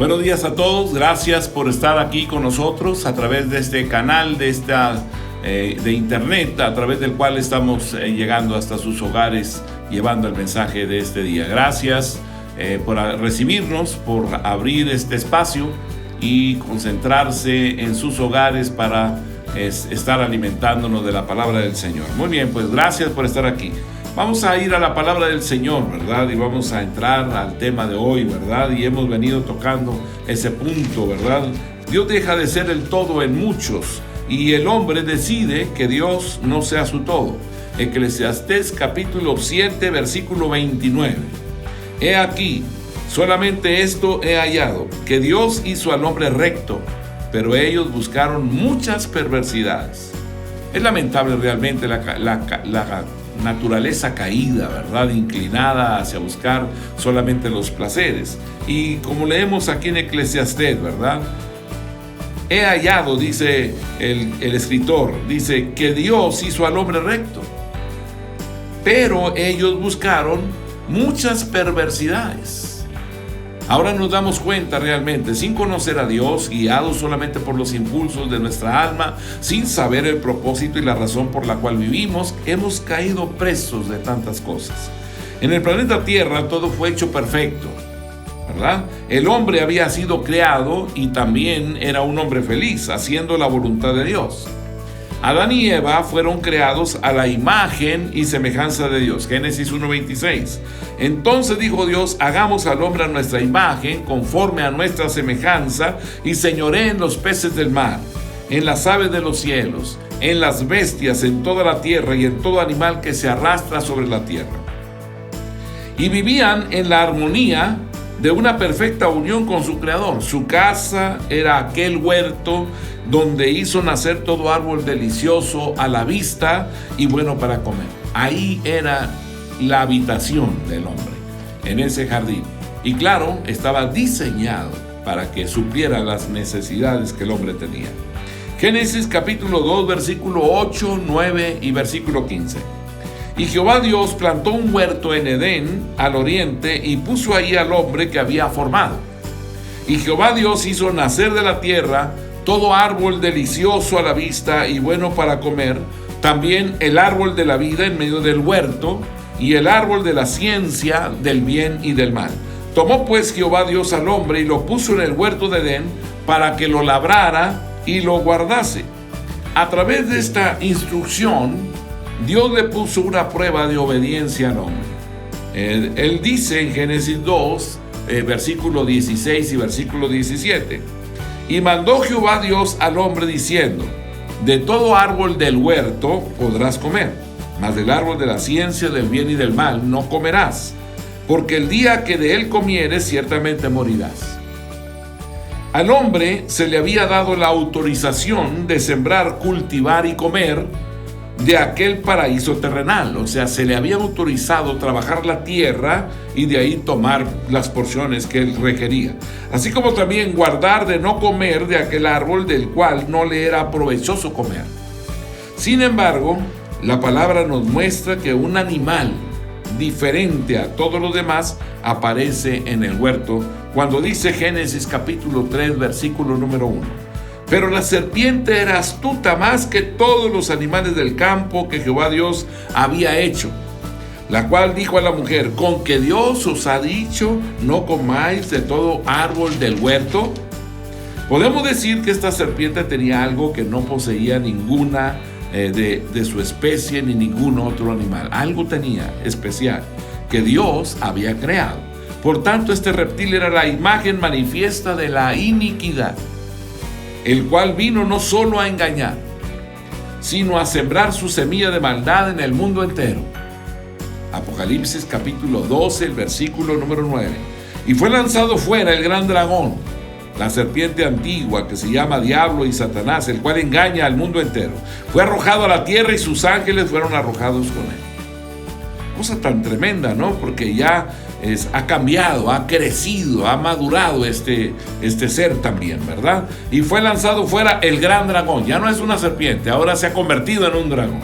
Buenos días a todos, gracias por estar aquí con nosotros a través de este canal, de internet, a través del cual estamos llegando hasta sus hogares, llevando el mensaje de este día. Gracias por recibirnos, por abrir este espacio y concentrarse en sus hogares para estar alimentándonos de la palabra del Señor. Muy bien, pues gracias por estar aquí. Vamos a ir a la palabra del Señor, ¿verdad? Y vamos a entrar al tema de hoy, ¿verdad? Y hemos venido tocando ese punto, ¿verdad? Dios deja de ser el todo en muchos y el hombre decide que Dios no sea su todo. Eclesiastés capítulo 7, versículo 29. He aquí, solamente esto he hallado, que Dios hizo al hombre recto, pero ellos buscaron muchas perversidades. Es lamentable realmente la naturaleza caída, ¿verdad? Inclinada hacia buscar solamente los placeres. Y como leemos aquí en Eclesiastés, ¿verdad? He hallado, dice el escritor, dice que Dios hizo al hombre recto, pero ellos buscaron muchas perversidades. Ahora nos damos cuenta realmente, sin conocer a Dios, guiados solamente por los impulsos de nuestra alma, sin saber el propósito y la razón por la cual vivimos, hemos caído presos de tantas cosas. En el planeta Tierra todo fue hecho perfecto, ¿verdad? El hombre había sido creado y también era un hombre feliz, haciendo la voluntad de Dios. Adán y Eva fueron creados a la imagen y semejanza de Dios. Génesis 1:26. Entonces dijo Dios: hagamos al hombre a nuestra imagen, conforme a nuestra semejanza, y señoree en los peces del mar, en las aves de los cielos, en las bestias, en toda la tierra y en todo animal que se arrastra sobre la tierra. Y vivían en la armonía de una perfecta unión con su Creador. Su casa era aquel huerto donde hizo nacer todo árbol delicioso a la vista y bueno para comer. Ahí era la habitación del hombre, en ese jardín. Y claro, estaba diseñado para que supliera las necesidades que el hombre tenía. Génesis capítulo 2, versículo 8, 9 y versículo 15. Y Jehová Dios plantó un huerto en Edén, al oriente, y puso ahí al hombre que había formado. Y Jehová Dios hizo nacer de la tierra todo árbol delicioso a la vista y bueno para comer, también el árbol de la vida en medio del huerto, y el árbol de la ciencia del bien y del mal. Tomó pues Jehová Dios al hombre y lo puso en el huerto de Edén para que lo labrara y lo guardase. A través de esta instrucción, Dios le puso una prueba de obediencia al hombre. Él dice en Génesis 2, versículo 16 y versículo 17: y mandó Jehová Dios al hombre diciendo: de todo árbol del huerto podrás comer, mas del árbol de la ciencia del bien y del mal no comerás, porque el día que de él comieres ciertamente morirás. Al hombre se le había dado la autorización de sembrar, cultivar y comer de aquel paraíso terrenal, o sea, se le había autorizado trabajar la tierra y de ahí tomar las porciones que él requería, así como también guardar de no comer de aquel árbol del cual no le era provechoso comer. Sin embargo, la palabra nos muestra que un animal diferente a todos los demás aparece en el huerto cuando dice Génesis capítulo 3, versículo número 1. Pero la serpiente era astuta más que todos los animales del campo que Jehová Dios había hecho, la cual dijo a la mujer: ¿con que Dios os ha dicho no comáis de todo árbol del huerto? Podemos decir que esta serpiente tenía algo que no poseía ninguna de su especie ni ningún otro animal. Algo tenía especial que Dios había creado. Por tanto, este reptil era la imagen manifiesta de la iniquidad, el cual vino no solo a engañar, sino a sembrar su semilla de maldad en el mundo entero. Apocalipsis capítulo 12, el versículo número 9. Y fue lanzado fuera el gran dragón, la serpiente antigua que se llama Diablo y Satanás, el cual engaña al mundo entero. Fue arrojado a la tierra y sus ángeles fueron arrojados con él. Cosa tan tremenda, ¿no? Porque ya ha cambiado, ha crecido, ha madurado este ser también, ¿verdad? Y fue lanzado fuera el gran dragón. Ya no es una serpiente, ahora se ha convertido en un dragón,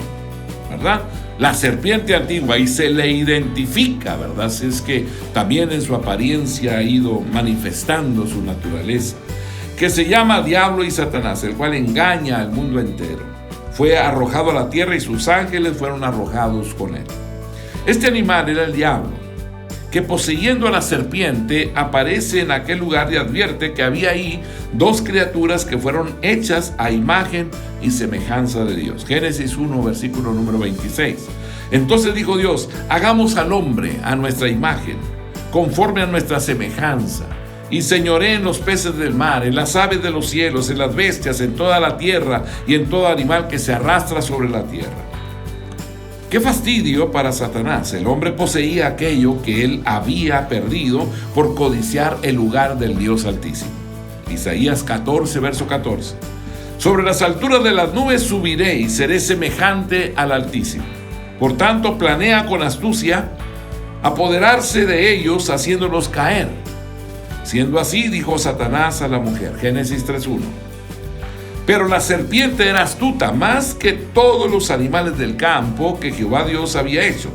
¿verdad? la serpiente antigua, y se le identifica, ¿verdad? Así es que también en su apariencia ha ido manifestando su naturaleza, que se llama Diablo y Satanás, el cual engaña al mundo entero. Fue arrojado a la tierra y sus ángeles fueron arrojados con él. Este animal era el diablo, que poseyendo a la serpiente aparece en aquel lugar y advierte que había ahí dos criaturas que fueron hechas a imagen y semejanza de Dios. Génesis 1, versículo número 26. Entonces dijo Dios: hagamos al hombre a nuestra imagen, conforme a nuestra semejanza, y señoree en los peces del mar, en las aves de los cielos, en las bestias, en toda la tierra y en todo animal que se arrastra sobre la tierra. ¡Qué fastidio para Satanás! El hombre poseía aquello que él había perdido por codiciar el lugar del Dios Altísimo. Isaías 14, verso 14. Sobre las alturas de las nubes subiré y seré semejante al Altísimo. Por tanto, planea con astucia apoderarse de ellos, haciéndolos caer. Siendo así, dijo Satanás a la mujer. Génesis 3:1. Pero la serpiente era astuta más que todos los animales del campo que Jehová Dios había hecho,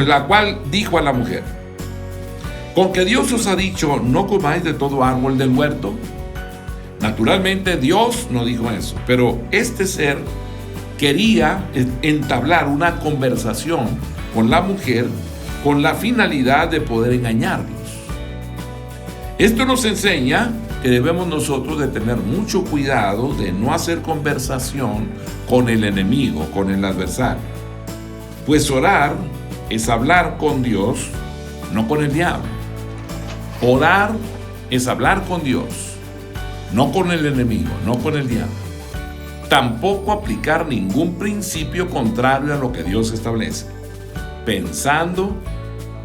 la cual dijo a la mujer: ¿con que Dios os ha dicho, no comáis de todo árbol del huerto? Naturalmente Dios no dijo eso, pero este ser quería entablar una conversación con la mujer con la finalidad de poder engañarlos. Esto nos enseña que debemos nosotros de tener mucho cuidado de no hacer conversación con el enemigo, con el adversario. Pues orar es hablar con Dios, no con el diablo. Orar es hablar con Dios, no con el enemigo, no con el diablo. Tampoco aplicar ningún principio contrario a lo que Dios establece, pensando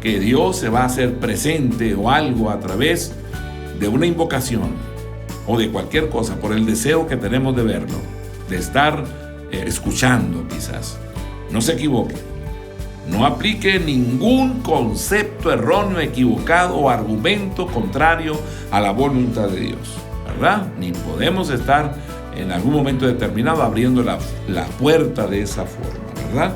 que Dios se va a hacer presente o algo a través de una invocación o de cualquier cosa, por el deseo que tenemos de verlo, de estar escuchando quizás. No se equivoque. No aplique ningún concepto erróneo, equivocado o argumento contrario a la voluntad de Dios, ¿verdad? Ni podemos estar en algún momento determinado abriendo la puerta de esa forma, ¿verdad?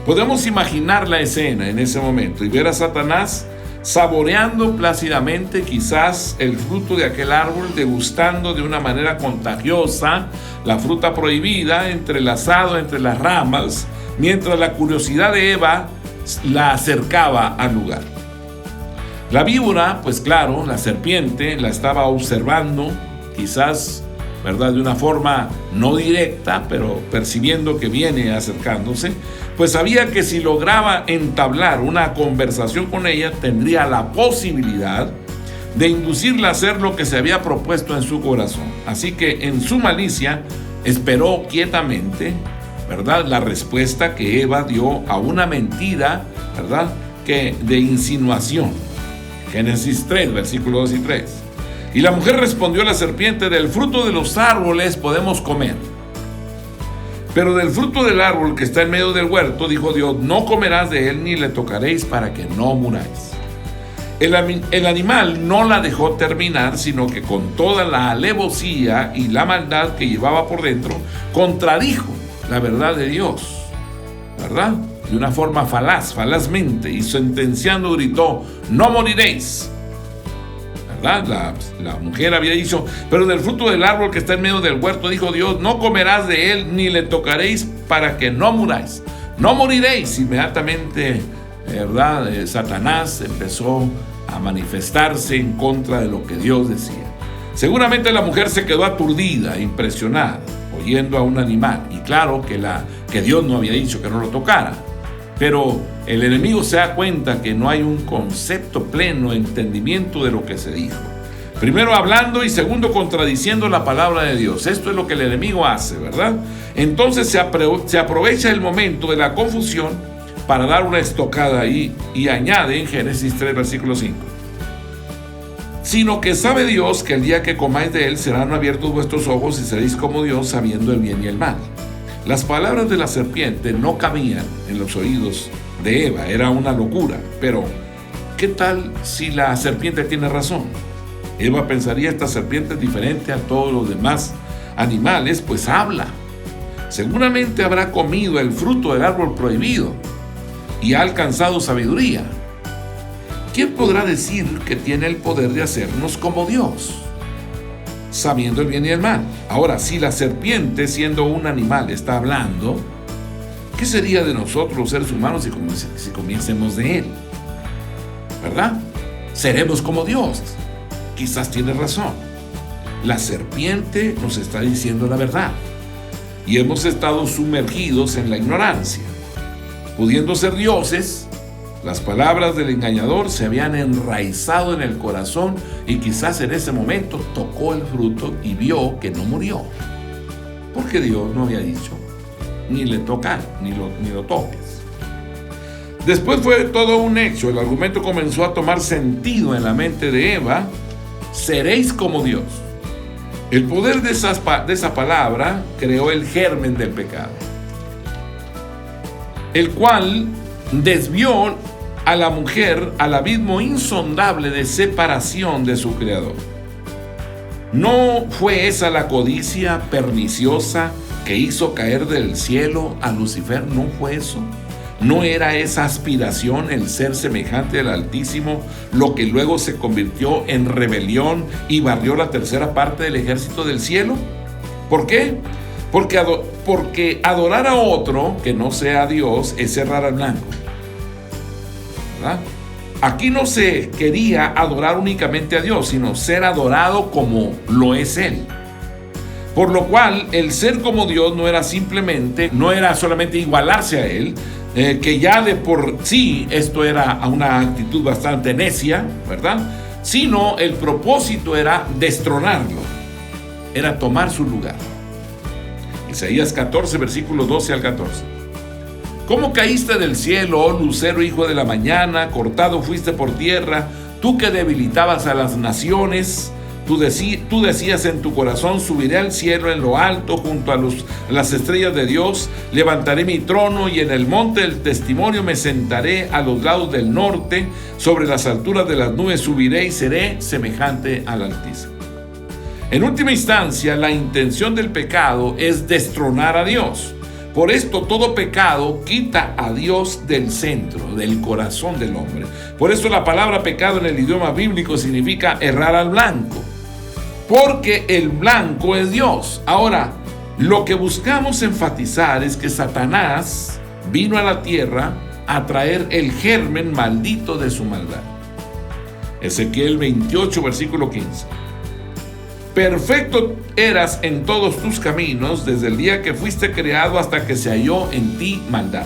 Podemos imaginar la escena en ese momento y ver a Satanás saboreando plácidamente quizás el fruto de aquel árbol, degustando de una manera contagiosa la fruta prohibida, entrelazado entre las ramas, mientras la curiosidad de Eva la acercaba al lugar. La víbora, pues claro, la serpiente, la estaba observando, quizás, ¿verdad?, de una forma no directa, pero percibiendo que viene acercándose, pues sabía que si lograba entablar una conversación con ella, tendría la posibilidad de inducirla a hacer lo que se había propuesto en su corazón. Así que en su malicia esperó quietamente, ¿verdad?, la respuesta que Eva dio a una mentira, ¿verdad?, que de insinuación. Génesis 3, versículos 2 y 3. Y la mujer respondió a la serpiente: del fruto de los árboles podemos comer, pero del fruto del árbol que está en medio del huerto, dijo Dios, no comerás de él ni le tocaréis para que no muráis. El animal no la dejó terminar, sino que con toda la alevosía y la maldad que llevaba por dentro, contradijo la verdad de Dios, ¿verdad? De una forma falazmente, y sentenciando gritó: no moriréis. ¿Verdad? La mujer había dicho: pero del fruto del árbol que está en medio del huerto, dijo Dios, no comerás de él ni le tocaréis para que no muráis. No moriréis. Inmediatamente, ¿verdad?, Satanás empezó a manifestarse en contra de lo que Dios decía. Seguramente la mujer se quedó aturdida, impresionada, oyendo a un animal. Y claro que Dios no había dicho que no lo tocara. Pero el enemigo se da cuenta que no hay un concepto pleno, entendimiento de lo que se dijo. Primero hablando y segundo contradiciendo la palabra de Dios. Esto es lo que el enemigo hace, ¿verdad? Entonces se aprovecha el momento de la confusión para dar una estocada ahí y añade en Génesis 3, versículo 5. Sino que sabe Dios que el día que comáis de él serán abiertos vuestros ojos y seréis como Dios, sabiendo el bien y el mal. Las palabras de la serpiente no cabían en los oídos de Eva, era una locura. Pero, ¿qué tal si la serpiente tiene razón? Eva pensaría: esta serpiente es diferente a todos los demás animales, pues habla. seguramente habrá comido el fruto del árbol prohibido y ha alcanzado sabiduría. ¿Quién podrá decir que tiene el poder de hacernos como Dios, sabiendo el bien y el mal? Ahora, si la serpiente, siendo un animal, está hablando, ¿qué sería de nosotros los seres humanos si comiésemos de él? ¿Verdad? Seremos como Dios. Quizás tiene razón. La serpiente nos está diciendo la verdad y hemos estado sumergidos en la ignorancia. Pudiendo ser dioses, las palabras del engañador se habían enraizado en el corazón y quizás en ese momento tocó el fruto y vio que no murió, porque Dios no había dicho ni le toca, ni lo toques. Después fue todo un hecho. El argumento comenzó a tomar sentido en la mente de Eva: seréis como Dios. El poder de esa palabra creó el germen del pecado, el cual desvió a la mujer al abismo insondable de separación de su creador. ¿No fue esa la codicia perniciosa que hizo caer del cielo a Lucifer? ¿No fue eso? ¿No era esa aspiración, el ser semejante al Altísimo, lo que luego se convirtió en rebelión y barrió la tercera parte del ejército del cielo? ¿Por qué? Porque adorar a otro que no sea Dios es errar al blanco, ¿verdad? Aquí no se quería adorar únicamente a Dios, sino ser adorado como lo es Él. Por lo cual, el ser como Dios no era solamente igualarse a Él, que ya de por sí esto era una actitud bastante necia, ¿verdad? Sino el propósito era destronarlo, era tomar su lugar. Isaías 14, versículos 12 al 14. ¿Cómo caíste del cielo, oh lucero, hijo de la mañana? Cortado fuiste por tierra, tú que debilitabas a las naciones. Tú decías en tu corazón: subiré al cielo en lo alto, junto a las estrellas de Dios, levantaré mi trono y en el monte del testimonio me sentaré a los lados del norte, sobre las alturas de las nubes subiré y seré semejante al Altísimo. En última instancia, la intención del pecado es destronar a Dios. Por esto, todo pecado quita a Dios del centro, del corazón del hombre. Por eso la palabra pecado en el idioma bíblico significa errar al blanco, porque el blanco es Dios. Ahora, lo que buscamos enfatizar es que Satanás vino a la tierra a traer el germen maldito de su maldad. Ezequiel 28, versículo 15. Perfecto eras en todos tus caminos, desde el día que fuiste creado hasta que se halló en ti maldad.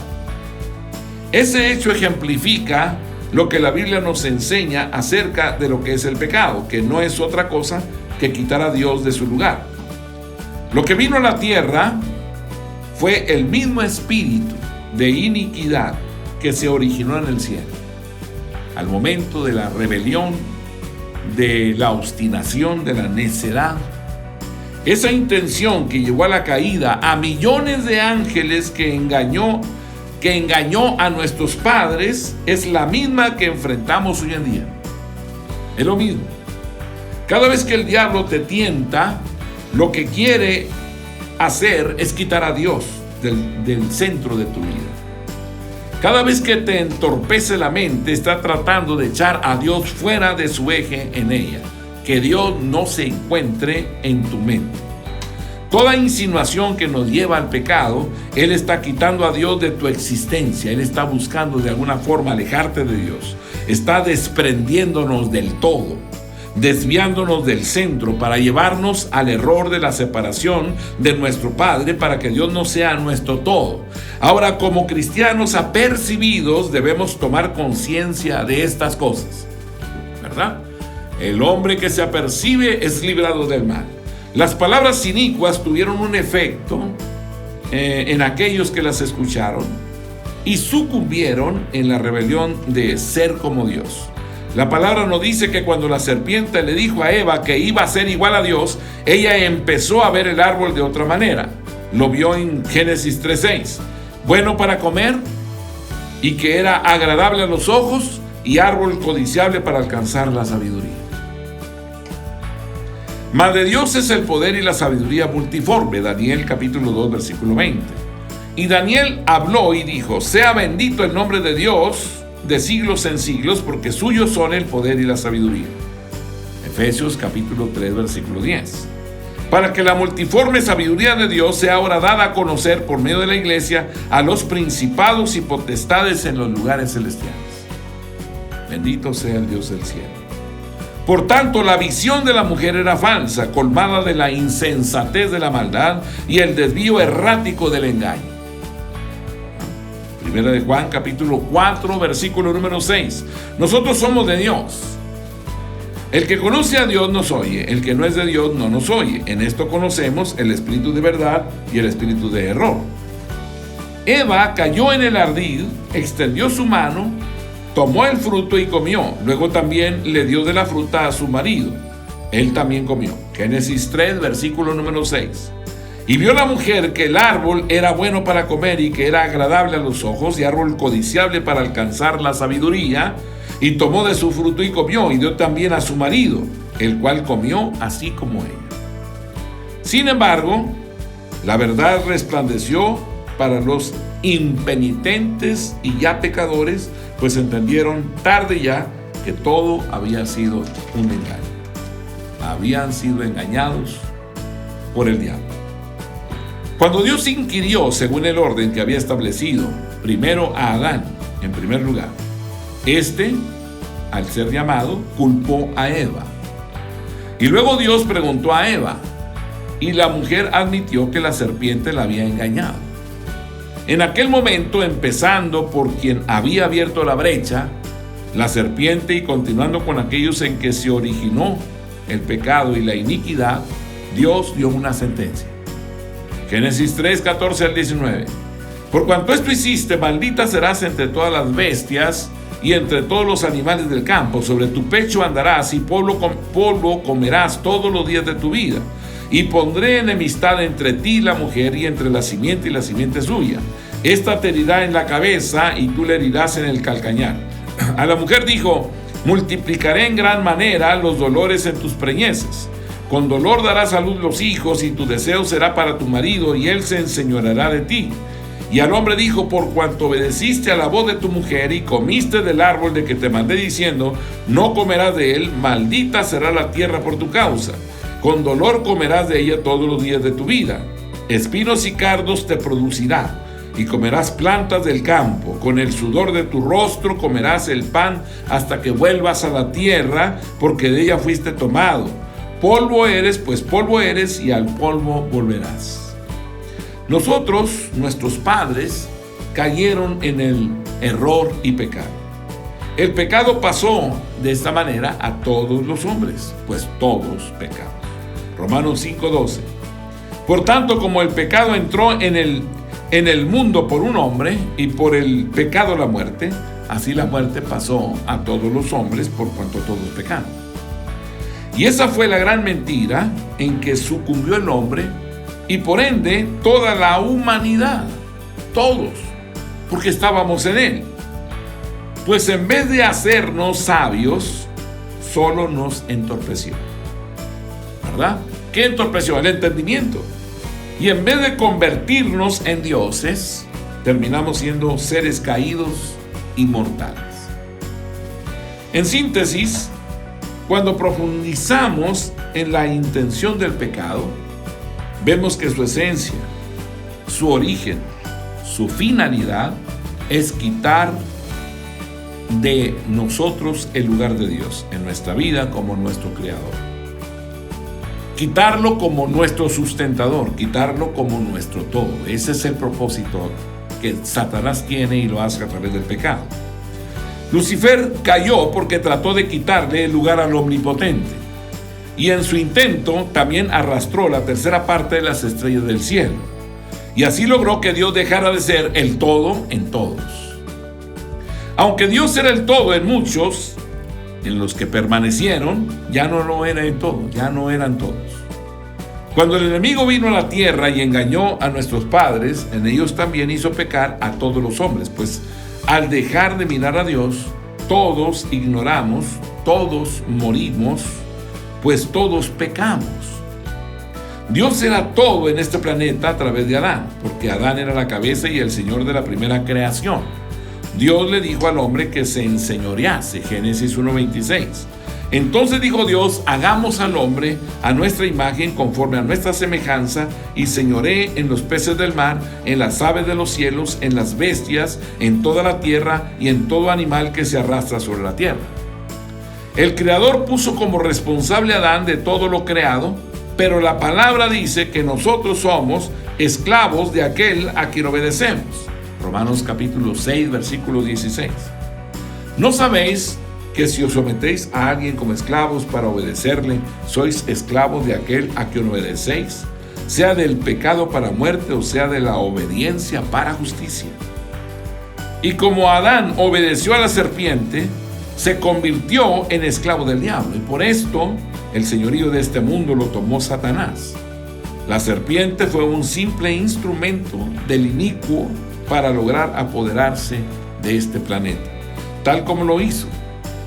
Ese hecho ejemplifica lo que la Biblia nos enseña acerca de lo que es el pecado, que no es otra cosa que quitar a Dios de su lugar. Lo que vino a la tierra fue el mismo espíritu de iniquidad que se originó en el cielo. Al momento de la rebelión, de la obstinación, de la necedad, esa intención que llevó a la caída a millones de ángeles que engañó a nuestros padres, es la misma que enfrentamos hoy en día. Es lo mismo. Cada vez que el diablo te tienta, lo que quiere hacer es quitar a Dios del centro de tu vida. Cada vez que te entorpece la mente, está tratando de echar a Dios fuera de su eje en ella. Que Dios no se encuentre en tu mente. Toda insinuación que nos lleva al pecado, Él está quitando a Dios de tu existencia. Él está buscando de alguna forma alejarte de Dios. Está desprendiéndonos del todo, desviándonos del centro para llevarnos al error de la separación de nuestro Padre, para que Dios no sea nuestro todo. Ahora, como cristianos apercibidos, debemos tomar conciencia de estas cosas, ¿verdad? El hombre que se apercibe es librado del mal. Las palabras inicuas tuvieron un efecto en aquellos que las escucharon y sucumbieron en la rebelión de ser como Dios. La palabra nos dice que cuando la serpiente le dijo a Eva que iba a ser igual a Dios, ella empezó a ver el árbol de otra manera. Lo vio en Génesis 3:6. Bueno para comer y que era agradable a los ojos y árbol codiciable para alcanzar la sabiduría. Mas de Dios es el poder y la sabiduría multiforme. Daniel capítulo 2, versículo 20. Y Daniel habló y dijo: sea bendito el nombre de Dios de siglos en siglos, porque suyos son el poder y la sabiduría. Efesios capítulo 3, versículo 10. Para que la multiforme sabiduría de Dios sea ahora dada a conocer por medio de la iglesia a los principados y potestades en los lugares celestiales. Bendito sea el Dios del cielo. Por tanto, la visión de la mujer era falsa, colmada de la insensatez de la maldad y el desvío errático del engaño. Primera de Juan capítulo 4, versículo número 6. Nosotros somos de Dios. El que conoce a Dios nos oye, el que no es de Dios no nos oye. En esto conocemos el espíritu de verdad y el espíritu de error. Eva cayó en el ardid, extendió su mano, tomó el fruto y comió. Luego también le dio de la fruta a su marido. Él también comió. Génesis 3, versículo número 6. Y vio la mujer que el árbol era bueno para comer y que era agradable a los ojos y árbol codiciable para alcanzar la sabiduría, y tomó de su fruto y comió, y dio también a su marido, el cual comió así como ella. Sin embargo, la verdad resplandeció para los impenitentes y ya pecadores, pues entendieron tarde ya que todo había sido un engaño. Habían sido engañados por el diablo. Cuando Dios inquirió según el orden que había establecido, primero a Adán, en primer lugar, al ser llamado, culpó a Eva. Y luego Dios preguntó a Eva, y la mujer admitió que la serpiente la había engañado. En aquel momento, empezando por quien había abierto la brecha, la serpiente, y continuando con aquellos en que se originó el pecado y la iniquidad, Dios dio una sentencia. Génesis 3, 14 al 19. Por cuanto esto hiciste, maldita serás entre todas las bestias y entre todos los animales del campo. Sobre tu pecho andarás y polvo comerás todos los días de tu vida. Y pondré enemistad entre ti y la mujer, y entre la simiente y la simiente suya. Esta te herirá en la cabeza y tú le herirás en el calcañar. A la mujer dijo: multiplicaré en gran manera los dolores en tus preñeces. Con dolor darás a luz los hijos, y tu deseo será para tu marido, y él se enseñoreará de ti. Y al hombre dijo: por cuanto obedeciste a la voz de tu mujer y comiste del árbol de que te mandé diciendo, no comerás de él, maldita será la tierra por tu causa. Con dolor comerás de ella todos los días de tu vida. Espinos y cardos te producirá, y comerás plantas del campo. Con el sudor de tu rostro comerás el pan hasta que vuelvas a la tierra, porque de ella fuiste tomado. Polvo eres, pues polvo eres, y al polvo volverás. Nuestros padres, cayeron en el error y pecado. El pecado pasó de esta manera a todos los hombres, pues todos pecamos. Romanos 5:12. Por tanto, como el pecado entró en el mundo por un hombre, y por el pecado la muerte, así la muerte pasó a todos los hombres por cuanto todos pecamos. Y esa fue la gran mentira en que sucumbió el hombre, y por ende toda la humanidad, todos, porque estábamos en él. Pues en vez de hacernos sabios, solo nos entorpeció. ¿Verdad? ¿Qué entorpeció? El entendimiento. Y en vez de convertirnos en dioses, terminamos siendo seres caídos y mortales. En síntesis, cuando profundizamos en la intención del pecado, vemos que su esencia, su origen, su finalidad es quitar de nosotros el lugar de Dios en nuestra vida como nuestro creador. Quitarlo como nuestro sustentador, quitarlo como nuestro todo. Ese es el propósito que Satanás tiene, y lo hace a través del pecado. Lucifer cayó porque trató de quitarle el lugar al Omnipotente, y en su intento también arrastró la tercera parte de las estrellas del cielo, y así logró que Dios dejara de ser el todo en todos. Aunque Dios era el todo en muchos, en los que permanecieron, ya no lo era en todos, ya no eran todos. Cuando el enemigo vino a la tierra y engañó a nuestros padres, en ellos también hizo pecar a todos los hombres, pues al dejar de mirar a Dios, todos ignoramos, todos morimos pues todos pecamos. Dios era todo en este planeta a través de Adán, porque Adán era la cabeza y el Señor de la primera creación. Dios le dijo al hombre que se enseñorease, Génesis 1:26. Entonces dijo Dios: hagamos al hombre a nuestra imagen, conforme a nuestra semejanza, y señoree en los peces del mar, en las aves de los cielos, en las bestias, en toda la tierra y en todo animal que se arrastra sobre la tierra. El Creador puso como responsable a Adán de todo lo creado, pero la palabra dice que nosotros somos esclavos de aquel a quien obedecemos. Romanos capítulo 6, versículo 16. ¿No sabéis que si os sometéis a alguien como esclavos para obedecerle, sois esclavos de aquel a quien obedecéis, sea del pecado para muerte o sea de la obediencia para justicia? Y como Adán obedeció a la serpiente, se convirtió en esclavo del diablo, y por esto el señorío de este mundo lo tomó Satanás. La serpiente fue un simple instrumento del inicuo para lograr apoderarse de este planeta, tal como lo hizo.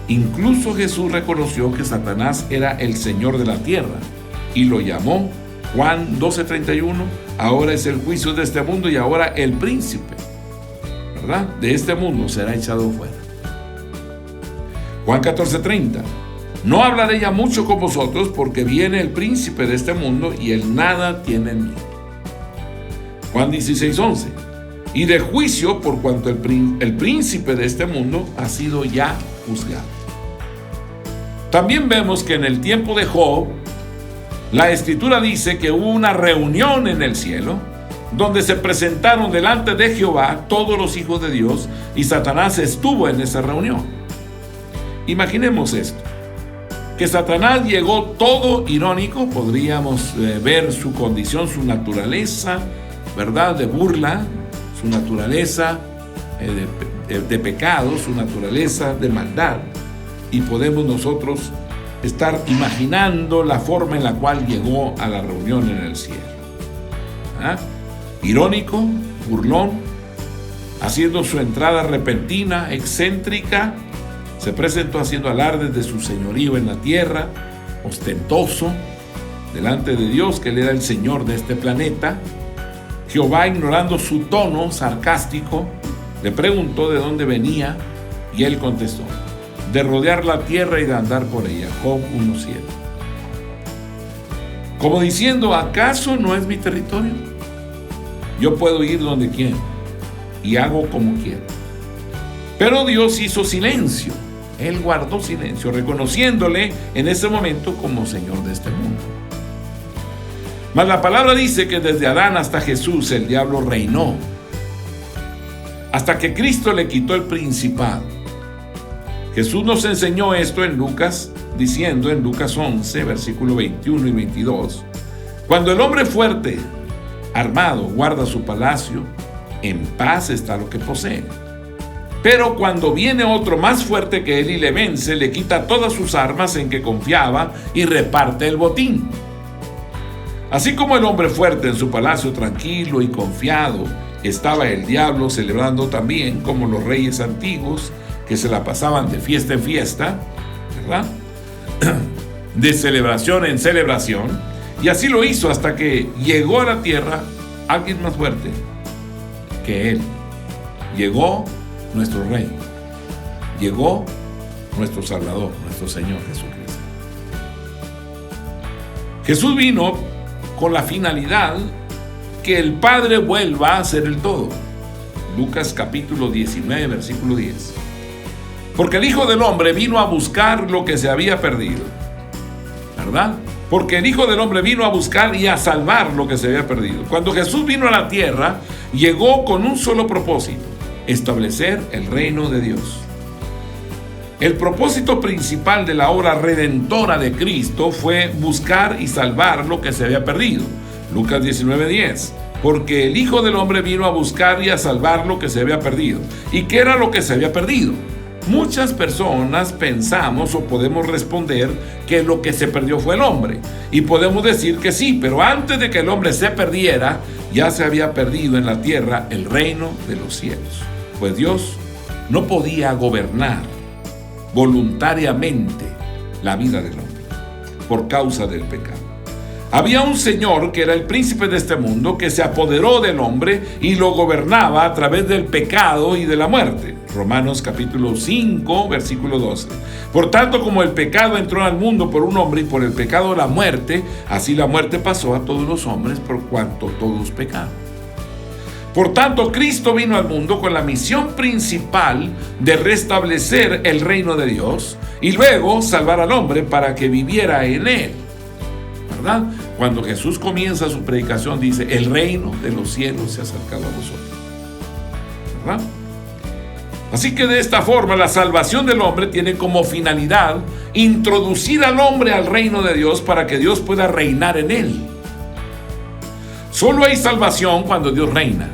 Incluso Jesús reconoció que Satanás era el señor de la tierra y lo llamó, Juan 12:31, ahora es el juicio de este mundo y ahora el príncipe, ¿verdad?, de este mundo será echado fuera. Juan 14:30, no hablaré ya mucho con vosotros porque viene el príncipe de este mundo y él nada tiene en mí. Juan 16:11, y de juicio por cuanto el príncipe de este mundo ha sido ya juzgado. También vemos que en el tiempo de Job, la Escritura dice que hubo una reunión en el cielo donde se presentaron delante de Jehová todos los hijos de Dios y Satanás estuvo en esa reunión. Imaginemos esto, que Satanás llegó todo irónico, podríamos ver su condición, su naturaleza, ¿verdad?, de burla, su naturaleza de pecado, su naturaleza de maldad, y podemos nosotros estar imaginando la forma en la cual llegó a la reunión en el cielo. Irónico, burlón, haciendo su entrada repentina, excéntrica, se presentó haciendo alardes de su señorío en la tierra, ostentoso, delante de Dios, que él era el Señor de este planeta. Jehová, ignorando su tono sarcástico, le preguntó de dónde venía, y él contestó: de rodear la tierra y de andar por ella. Job 1:7. Como diciendo, ¿acaso no es mi territorio? Yo puedo ir donde quiero y hago como quiero. Pero Dios hizo silencio. Él guardó silencio, reconociéndole en ese momento como Señor de este mundo. Mas la palabra dice que desde Adán hasta Jesús el diablo reinó, hasta que Cristo le quitó el principado. Jesús nos enseñó esto en Lucas, diciendo en Lucas 11, versículo 21 y 22, cuando el hombre fuerte, armado, guarda su palacio, en paz está lo que posee. Pero cuando viene otro más fuerte que él y le vence, le quita todas sus armas en que confiaba y reparte el botín. Así como el hombre fuerte en su palacio tranquilo y confiado, estaba el diablo celebrando también, como los reyes antiguos que se la pasaban de fiesta en fiesta, ¿verdad?, de celebración en celebración, y así lo hizo hasta que llegó a la tierra alguien más fuerte que él. Llegó nuestro Rey, llegó nuestro Salvador, nuestro Señor Jesucristo. Jesús vino con la finalidad que el Padre vuelva a ser el todo. Lucas capítulo 19, versículo 10. Porque el Hijo del Hombre vino a buscar lo que se había perdido, ¿verdad? Porque el Hijo del Hombre vino a buscar y a salvar lo que se había perdido. Cuando Jesús vino a la tierra, llegó con un solo propósito: establecer el reino de Dios. El propósito principal de la obra redentora de Cristo fue buscar y salvar lo que se había perdido. Lucas 19:10. Porque el Hijo del Hombre vino a buscar y a salvar lo que se había perdido. ¿Y qué era lo que se había perdido? Muchas personas pensamos o podemos responder que lo que se perdió fue el hombre. Y podemos decir que sí, pero antes de que el hombre se perdiera, ya se había perdido en la tierra el reino de los cielos. Pues Dios no podía gobernar voluntariamente la vida del hombre. por causa del pecado. Había un señor que era el príncipe de este mundo, que se apoderó del hombre y lo gobernaba a través del pecado y de la muerte. Romanos capítulo 5, versículo 12. Por tanto, como el pecado entró al mundo por un hombre y por el pecado la muerte, así la muerte pasó a todos los hombres por cuanto todos pecaron. Por tanto, Cristo vino al mundo con la misión principal de restablecer el reino de Dios y luego salvar al hombre para que viviera en él. ¿Verdad? Cuando Jesús comienza su predicación dice: el reino de los cielos se ha acercado a vosotros. ¿Verdad? Así que de esta forma la salvación del hombre tiene como finalidad introducir al hombre al reino de Dios para que Dios pueda reinar en él. Solo hay salvación cuando Dios reina.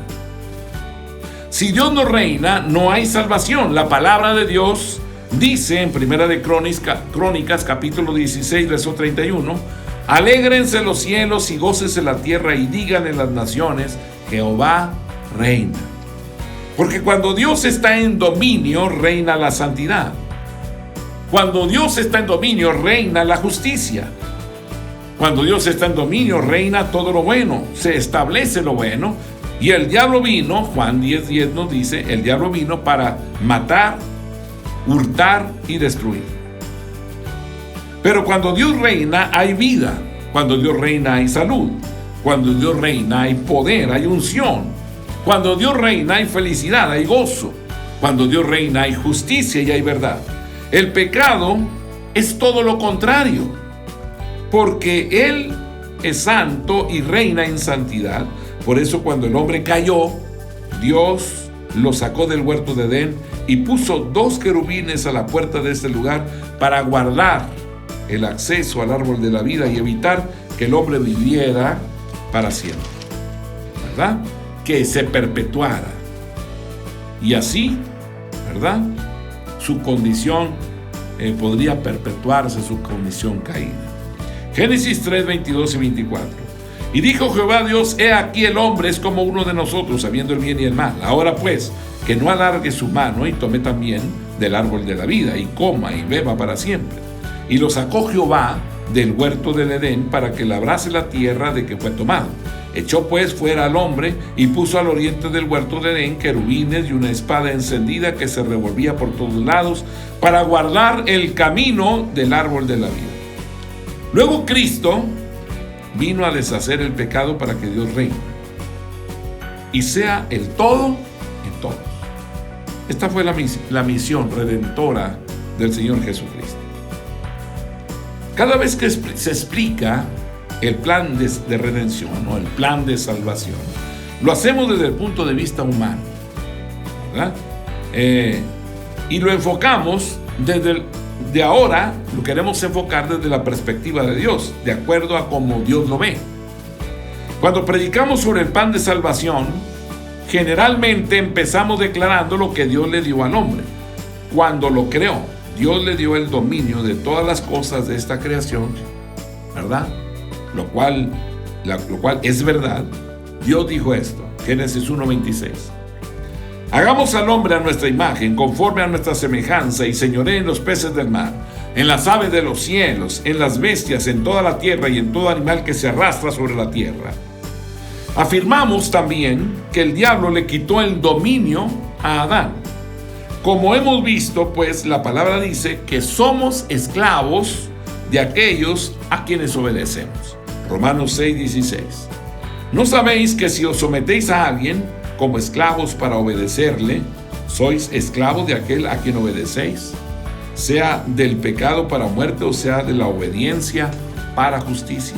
Si Dios no reina, no hay salvación. La palabra de Dios dice en Primera de Crónicas capítulo 16, verso 31: alégrense los cielos y gócese la tierra y digan en las naciones: Jehová reina. Porque cuando Dios está en dominio, reina la santidad. Cuando Dios está en dominio, reina la justicia. Cuando Dios está en dominio, reina todo lo bueno, se establece lo bueno. Y el diablo vino, Juan 10:10 nos dice, el diablo vino para matar, hurtar y destruir. Pero cuando Dios reina, hay vida. Cuando Dios reina, hay salud. Cuando Dios reina, hay poder, hay unción. Cuando Dios reina, hay felicidad, hay gozo. Cuando Dios reina, hay justicia y hay verdad. El pecado es todo lo contrario, porque Él es santo y reina en santidad. Por eso cuando el hombre cayó, Dios lo sacó del huerto de Edén y puso 2 querubines a la puerta de este lugar para guardar el acceso al árbol de la vida y evitar que el hombre viviera para siempre, ¿verdad? Que se perpetuara. Y así, ¿verdad? Su condición podría perpetuarse, su condición caída. Génesis 3, 22 y 24. Y dijo Jehová Dios: he aquí el hombre es como uno de nosotros, sabiendo el bien y el mal. Ahora pues, que no alargue su mano y tome también del árbol de la vida, y coma y beba para siempre. Y lo sacó Jehová del huerto del Edén para que labrase la tierra de que fue tomado. Echó pues fuera al hombre y puso al oriente del huerto de Edén querubines y una espada encendida que se revolvía por todos lados para guardar el camino del árbol de la vida. Luego Cristo vino a deshacer el pecado para que Dios reine y sea el todo en todos. Esta fue la misión redentora del Señor Jesucristo. Cada vez que se explica el plan de redención o el plan de salvación, lo hacemos desde el punto de vista humano, ¿verdad? Y lo enfocamos de ahora, lo queremos enfocar desde la perspectiva de Dios, de acuerdo a cómo Dios lo ve. Cuando predicamos sobre el plan de salvación, generalmente empezamos declarando lo que Dios le dio al hombre cuando lo creó. Dios le dio el dominio de todas las cosas de esta creación, ¿verdad? Lo cual es verdad. Dios dijo esto, Génesis 1:26. Hagamos al hombre a nuestra imagen, conforme a nuestra semejanza, y señoree en los peces del mar, en las aves de los cielos, en las bestias, en toda la tierra y en todo animal que se arrastra sobre la tierra. Afirmamos también que el diablo le quitó el dominio a Adán. Como hemos visto, pues la palabra dice que somos esclavos de aquellos a quienes obedecemos. Romanos 6:16. ¿No sabéis que si os sometéis a alguien como esclavos para obedecerle, sois esclavos de aquel a quien obedecéis, sea del pecado para muerte o sea de la obediencia para justicia?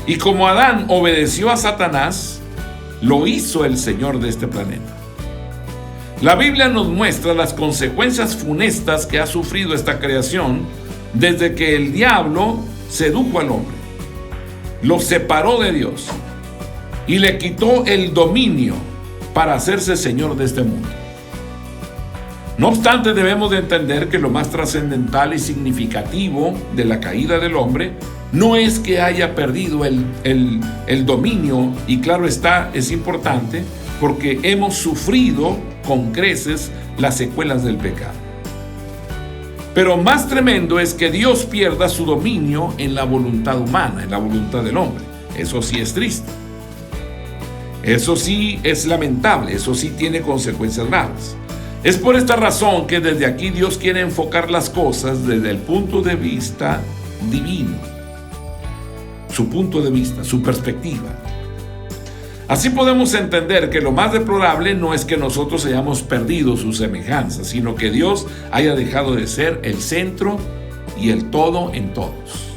Y como Adán obedeció a Satanás, lo hizo el Señor de este planeta. La Biblia nos muestra las consecuencias funestas que ha sufrido esta creación desde que el diablo sedujo al hombre, lo separó de Dios y le quitó el dominio para hacerse señor de este mundo. No obstante, debemos de entender que lo más trascendental y significativo de la caída del hombre no es que haya perdido el dominio, y claro está, es importante porque hemos sufrido con creces las secuelas del pecado. Pero más tremendo es que Dios pierda su dominio en la voluntad humana, en la voluntad del hombre. Eso sí es triste. Eso sí es lamentable, eso sí tiene consecuencias graves. Es por esta razón que desde aquí Dios quiere enfocar las cosas desde el punto de vista divino. Su punto de vista, su perspectiva. Así podemos entender que lo más deplorable no es que nosotros hayamos perdido su semejanza, sino que Dios haya dejado de ser el centro y el todo en todos.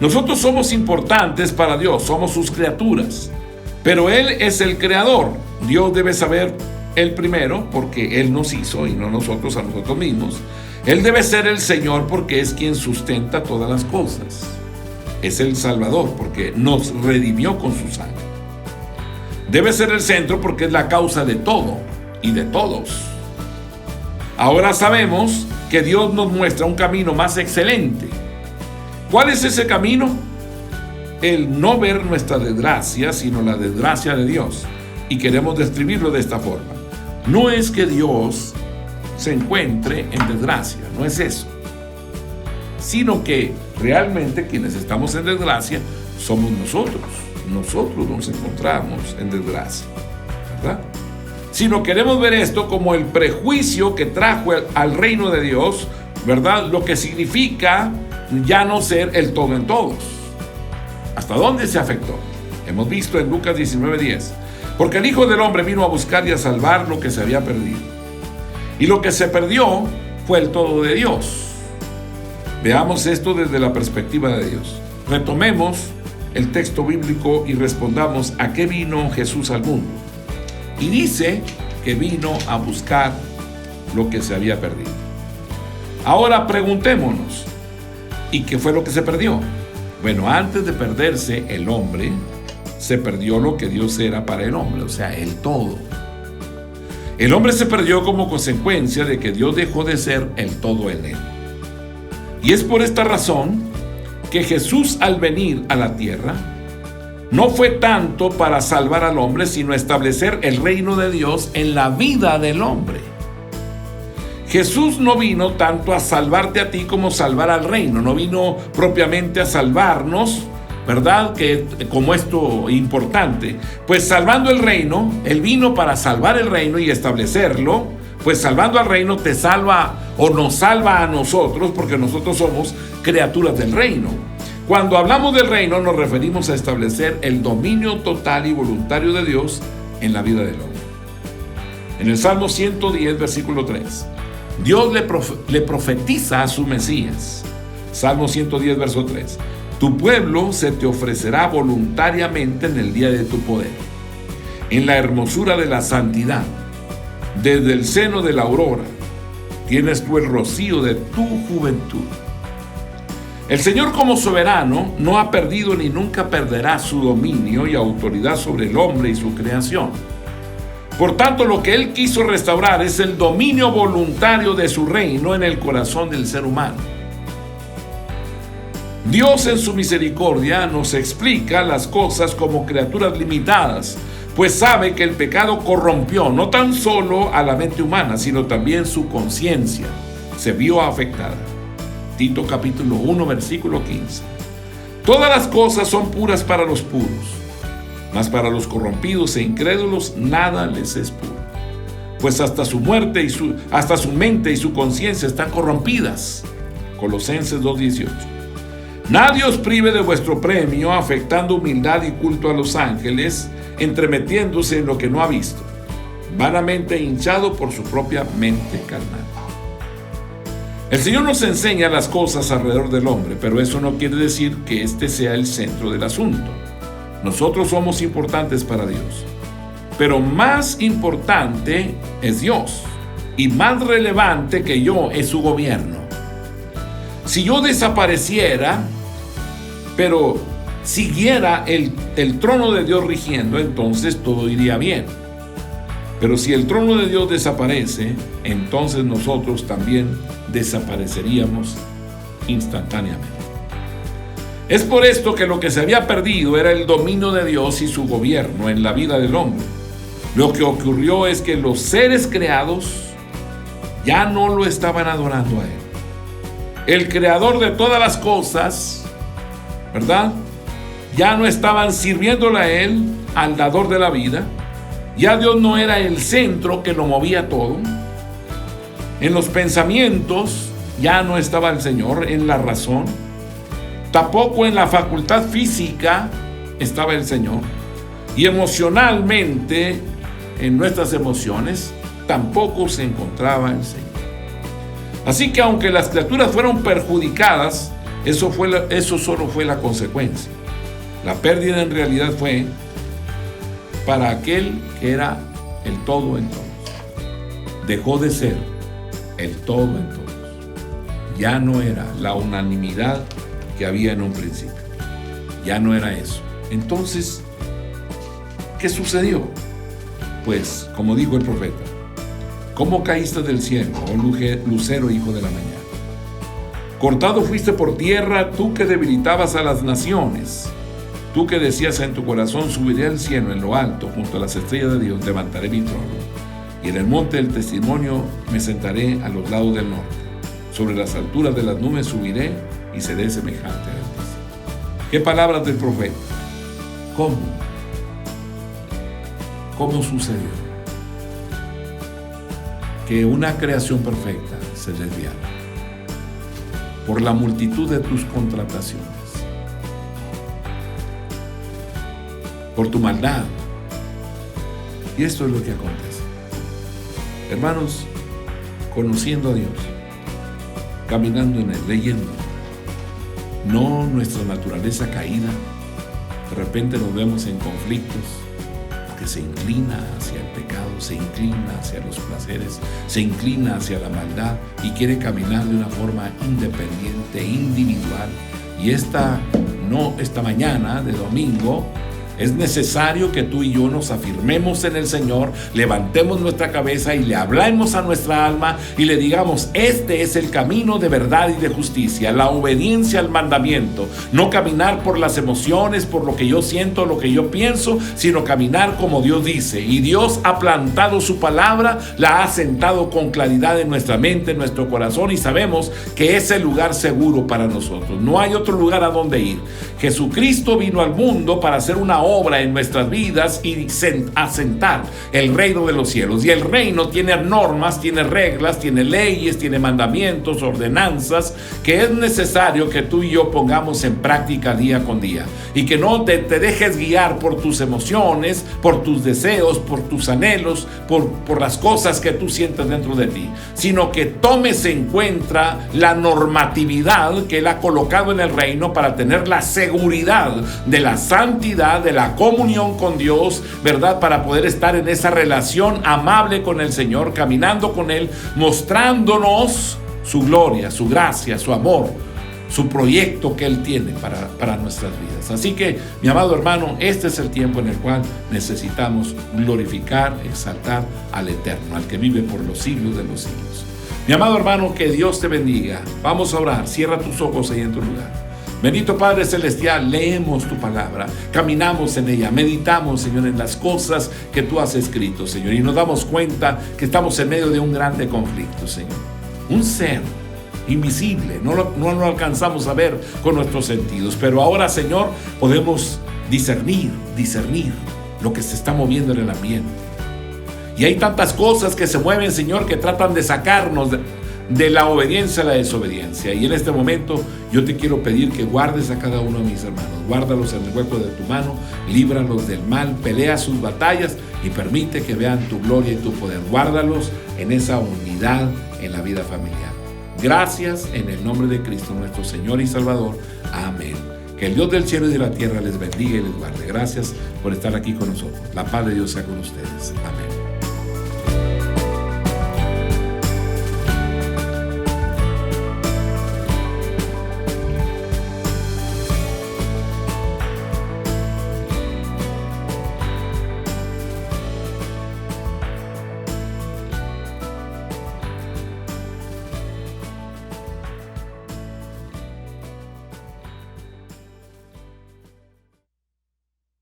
Nosotros somos importantes para Dios, somos sus criaturas, pero Él es el creador. Dios debe saber Él primero, porque Él nos hizo y no nosotros a nosotros mismos. Él debe ser el Señor porque es quien sustenta todas las cosas. Es el Salvador porque nos redimió con su sangre. Debe ser el centro porque es la causa de todo y de todos. Ahora sabemos que Dios nos muestra un camino más excelente. ¿Cuál es ese camino? El no ver nuestra desgracia, sino la desgracia de Dios. Y queremos describirlo de esta forma. No es que Dios se encuentre en desgracia, no es eso. Sino que realmente quienes estamos en desgracia somos nosotros. Nosotros nos encontramos en desgracia, ¿verdad? Sino queremos ver esto como el prejuicio que trajo al reino de Dios, ¿verdad? Lo que significa ya no ser el todo en todos. ¿Hasta dónde se afectó? Hemos visto en Lucas 19:10. Porque el Hijo del Hombre vino a buscar y a salvar lo que se había perdido. Y lo que se perdió fue el todo de Dios. Veamos esto desde la perspectiva de Dios. Retomemos el texto bíblico y respondamos a qué vino Jesús al mundo. Y dice que vino a buscar lo que se había perdido. Ahora preguntémonos, ¿y qué fue lo que se perdió? Bueno, antes de perderse el hombre, se perdió lo que Dios era para el hombre, o sea, el todo. El hombre se perdió como consecuencia de que Dios dejó de ser el todo en él. Y es por esta razón que Jesús, al venir a la tierra, no fue tanto para salvar al hombre, sino establecer el reino de Dios en la vida del hombre. Jesús no vino tanto a salvarte a ti como salvar al reino, no vino propiamente a salvarnos, ¿verdad? Que como esto importante, pues salvando el reino, Él vino para salvar el reino y establecerlo, pues salvando al reino te salva o nos salva a nosotros, porque nosotros somos criaturas del reino. Cuando hablamos del reino nos referimos a establecer el dominio total y voluntario de Dios en la vida del hombre. En el Salmo 110, versículo 3, Dios le profetiza a su Mesías. Salmo 110, verso 3. Tu pueblo se te ofrecerá voluntariamente en el día de tu poder, en la hermosura de la santidad. Desde el seno de la aurora tienes tú el rocío de tu juventud. El Señor, como soberano, no ha perdido ni nunca perderá su dominio y autoridad sobre el hombre y su creación. Por tanto, lo que Él quiso restaurar es el dominio voluntario de su reino en el corazón del ser humano. Dios, en su misericordia, nos explica las cosas como criaturas limitadas, pues sabe que el pecado corrompió no tan solo a la mente humana, sino también su conciencia se vio afectada. Tito capítulo 1, versículo 15. Todas las cosas son puras para los puros, mas para los corrompidos e incrédulos nada les es puro, pues hasta su muerte hasta su mente y su conciencia están corrompidas. Colosenses 2:18. Nadie os prive de vuestro premio, afectando humildad y culto a los ángeles, entremetiéndose en lo que no ha visto, vanamente hinchado por su propia mente carnal. El Señor nos enseña las cosas alrededor del hombre, pero eso no quiere decir que este sea el centro del asunto. Nosotros somos importantes para Dios, pero más importante es Dios, y más relevante que yo es su gobierno. Si yo desapareciera, pero siguiera el trono de Dios rigiendo, entonces todo iría bien. Pero si el trono de Dios desaparece, entonces nosotros también desapareceríamos instantáneamente. Es por esto que lo que se había perdido era el dominio de Dios y su gobierno en la vida del hombre. Lo que ocurrió es que los seres creados ya no lo estaban adorando a Él. el creador de todas las cosas, ¿verdad? Ya no estaban sirviéndole a Él, al dador de la vida. Ya Dios no era el centro que lo movía todo. En los pensamientos ya no estaba el Señor, en la razón. Tampoco en la facultad física estaba el Señor. Y emocionalmente, en nuestras emociones, tampoco se encontraba el Señor. Así que aunque las criaturas fueron perjudicadas, eso solo fue la consecuencia. La pérdida en realidad fue para aquel que era el todo en todos. Dejó de ser el todo en todos. Ya no era la unanimidad que había en un principio. Ya no era eso. Entonces, ¿qué sucedió? Pues, como dijo el profeta, ¿cómo caíste del cielo, oh lucero, hijo de la mañana? Cortado fuiste por tierra, tú que debilitabas a las naciones. Tú que decías en tu corazón, subiré al cielo en lo alto, junto a las estrellas de Dios, levantaré mi trono. Y en el monte del testimonio me sentaré a los lados del norte. Sobre las alturas de las nubes subiré y seré semejante a Él. ¿Qué palabras del profeta? ¿Cómo? ¿Cómo sucedió que una creación perfecta se desviara por la multitud de tus contrataciones, por tu maldad? Y esto es lo que acontece. Hermanos, conociendo a Dios, caminando en Él, leyendo, no nuestra naturaleza caída, de repente nos vemos en conflictos, que se inclina hacia el pecado, se inclina hacia los placeres, se inclina hacia la maldad y quiere caminar de una forma independiente, individual. Y esta mañana de domingo es necesario que tú y yo nos afirmemos en el Señor, levantemos nuestra cabeza y le hablemos a nuestra alma y le digamos: este es el camino de verdad y de justicia, la obediencia al mandamiento, no caminar por las emociones, por lo que yo siento, lo que yo pienso, sino caminar como Dios dice. Y Dios ha plantado su palabra, la ha sentado con claridad en nuestra mente, en nuestro corazón, y sabemos que es el lugar seguro para nosotros. No hay otro lugar a donde ir. Jesucristo vino al mundo para hacer una obra en nuestras vidas y asentar el reino de los cielos. Y el reino tiene normas, tiene reglas, tiene leyes, tiene mandamientos, ordenanzas que es necesario que tú y yo pongamos en práctica día con día. Y que no te dejes guiar por tus emociones, por tus deseos, por tus anhelos, por las cosas que tú sientes dentro de ti, sino que tomes en cuenta la normatividad que Él ha colocado en el reino para tener la seguridad de la santidad, de la comunión con Dios, ¿verdad? Para poder estar en esa relación amable con el Señor, caminando con Él, mostrándonos su gloria, su gracia, su amor, su proyecto que Él tiene para nuestras vidas. Así que, mi amado hermano, este es el tiempo en el cual necesitamos glorificar, exaltar al Eterno, al que vive por los siglos de los siglos. Mi amado hermano, que Dios te bendiga. Vamos a orar. Cierra tus ojos ahí en tu lugar. Bendito Padre Celestial, leemos tu palabra, caminamos en ella, meditamos, Señor, en las cosas que tú has escrito, Señor, y nos damos cuenta que estamos en medio de un grande conflicto, Señor. Un ser invisible, no lo alcanzamos a ver con nuestros sentidos, pero ahora, Señor, podemos discernir lo que se está moviendo en el ambiente. Y hay tantas cosas que se mueven, Señor, que tratan de sacarnos de la obediencia a la desobediencia. Y en este momento yo te quiero pedir que guardes a cada uno de mis hermanos, guárdalos en el hueco de tu mano, líbralos del mal, pelea sus batallas y permite que vean tu gloria y tu poder. Guárdalos en esa unidad en la vida familiar. Gracias en el nombre de Cristo nuestro Señor y Salvador. Amén. Que el Dios del cielo y de la tierra les bendiga y les guarde. Gracias por estar aquí con nosotros. La paz de Dios sea con ustedes. Amén.